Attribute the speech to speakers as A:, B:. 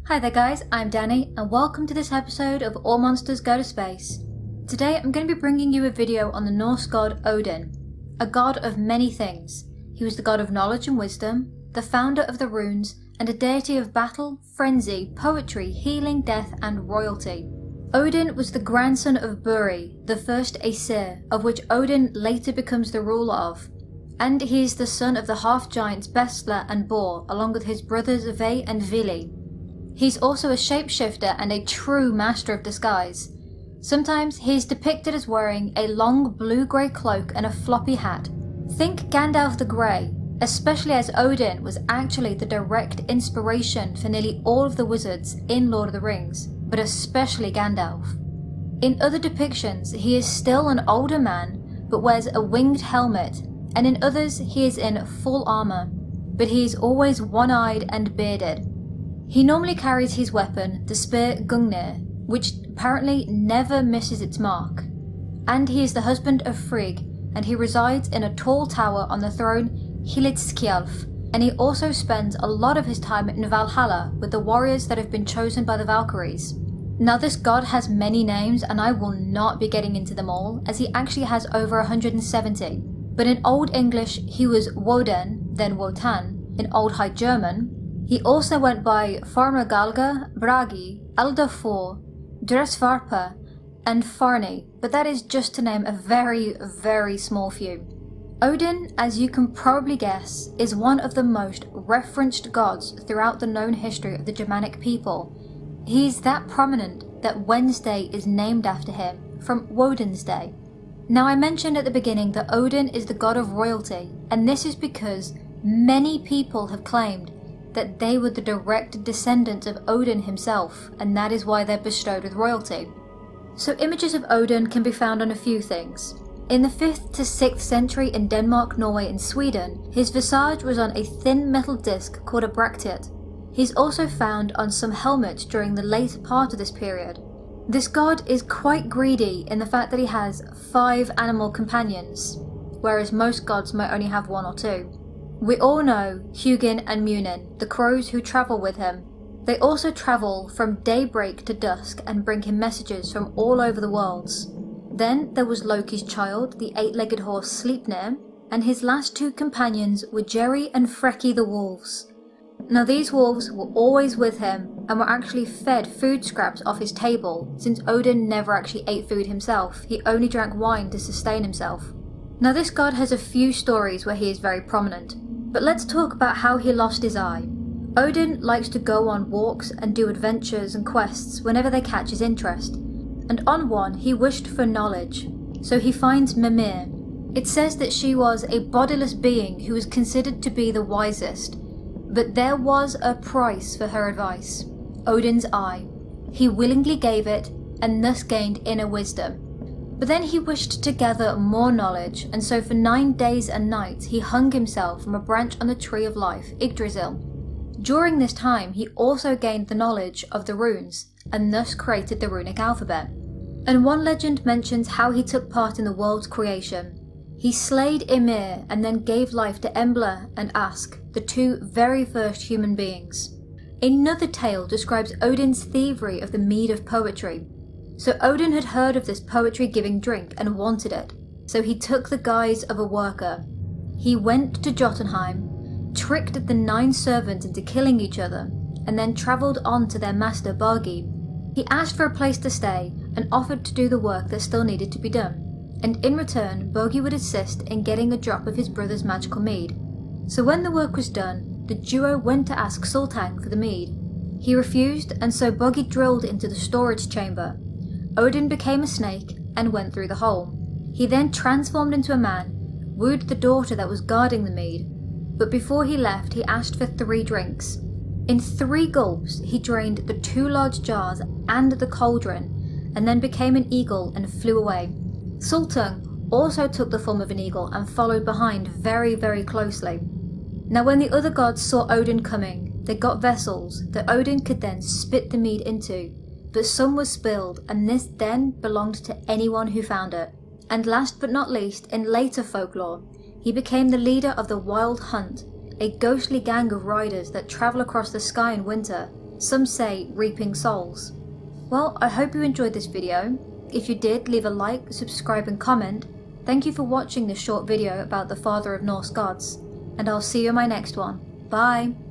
A: Hi there guys, I'm Danny and welcome to this episode of All Monsters Go to Space. Today I'm going to be bringing you a video on the Norse god Odin, a god of many things. He was the god of knowledge and wisdom, the founder of the runes, and a deity of battle, frenzy, poetry, healing, death and royalty. Odin was the grandson of Buri, the first Aesir, of which Odin later becomes the ruler of. And he is the son of the half-giants Bestla and Bor, along with his brothers Ve and Vili. He's also a shapeshifter and a true master of disguise. Sometimes he is depicted as wearing a long blue-grey cloak and a floppy hat. Think Gandalf the Grey, especially as Odin was actually the direct inspiration for nearly all of the wizards in Lord of the Rings, but especially Gandalf. In other depictions he is still an older man, but wears a winged helmet, and in others he is in full armour, but he is always one-eyed and bearded. He normally carries his weapon, the spear Gungnir, which apparently never misses its mark. And he is the husband of Frigg, and he resides in a tall tower on the throne Hlidskjalf, and he also spends a lot of his time in Valhalla with the warriors that have been chosen by the Valkyries. Now this god has many names and I will not be getting into them all, as he actually has over 170. But in Old English he was Woden, then Wotan. In Old High German he also went by Farmagalga, Bragi, Eldafor, Dresvarpa, and Farni, but that is just to name a very, very small few. Odin, as you can probably guess, is one of the most referenced gods throughout the known history of the Germanic people. He is that prominent that Wednesday is named after him, from Woden's Day. Now I mentioned at the beginning that Odin is the god of royalty, and this is because many people have claimed that they were the direct descendants of Odin himself, and that is why they're bestowed with royalty. So images of Odin can be found on a few things. In the 5th to 6th century in Denmark, Norway and Sweden, his visage was on a thin metal disc called a bracteate. He's also found on some helmets during the later part of this period. This god is quite greedy in the fact that he has 5 animal companions, whereas most gods might only have 1 or 2. We all know Hugin and Munin, the crows who travel with him. They also travel from daybreak to dusk and bring him messages from all over the worlds. Then there was Loki's child, the 8-legged horse Sleipnir, and his last 2 companions were Jerry and Freki the wolves. Now these wolves were always with him and were actually fed food scraps off his table, since Odin never actually ate food himself, he only drank wine to sustain himself. Now this god has a few stories where he is very prominent. But let's talk about how he lost his eye. Odin likes to go on walks and do adventures and quests whenever they catch his interest. And on one he wished for knowledge, so he finds Mimir. It says that she was a bodiless being who was considered to be the wisest, but there was a price for her advice: Odin's eye. He willingly gave it and thus gained inner wisdom. But then he wished to gather more knowledge, and so for 9 days and nights he hung himself from a branch on the tree of life, Yggdrasil. During this time he also gained the knowledge of the runes, and thus created the runic alphabet. And one legend mentions how he took part in the world's creation. He slayed Ymir and then gave life to Embla and Ask, the 2 very first human beings. Another tale describes Odin's thievery of the mead of poetry. So Odin had heard of this poetry-giving drink and wanted it, so he took the guise of a worker. He went to Jotunheim, tricked the 9 servants into killing each other, and then travelled on to their master Bagi. He asked for a place to stay and offered to do the work that still needed to be done, and in return Bagi would assist in getting a drop of his brother's magical mead. So when the work was done, the duo went to ask Sultang for the mead. He refused, and so Bagi drilled into the storage chamber. Odin became a snake and went through the hole. He then transformed into a man, wooed the daughter that was guarding the mead, but before he left he asked for 3 drinks. In 3 gulps he drained the 2 large jars and the cauldron, and then became an eagle and flew away. Sultan also took the form of an eagle and followed behind very, very closely. Now when the other gods saw Odin coming, they got vessels that Odin could then spit the mead into, but some was spilled, and this then belonged to anyone who found it. And last but not least, in later folklore, he became the leader of the Wild Hunt, a ghostly gang of riders that travel across the sky in winter, Some say reaping souls. Well, I hope you enjoyed this video. If you did, leave a like, subscribe and comment. Thank you for watching this short video about the father of Norse gods, and I'll see you in my next one. Bye!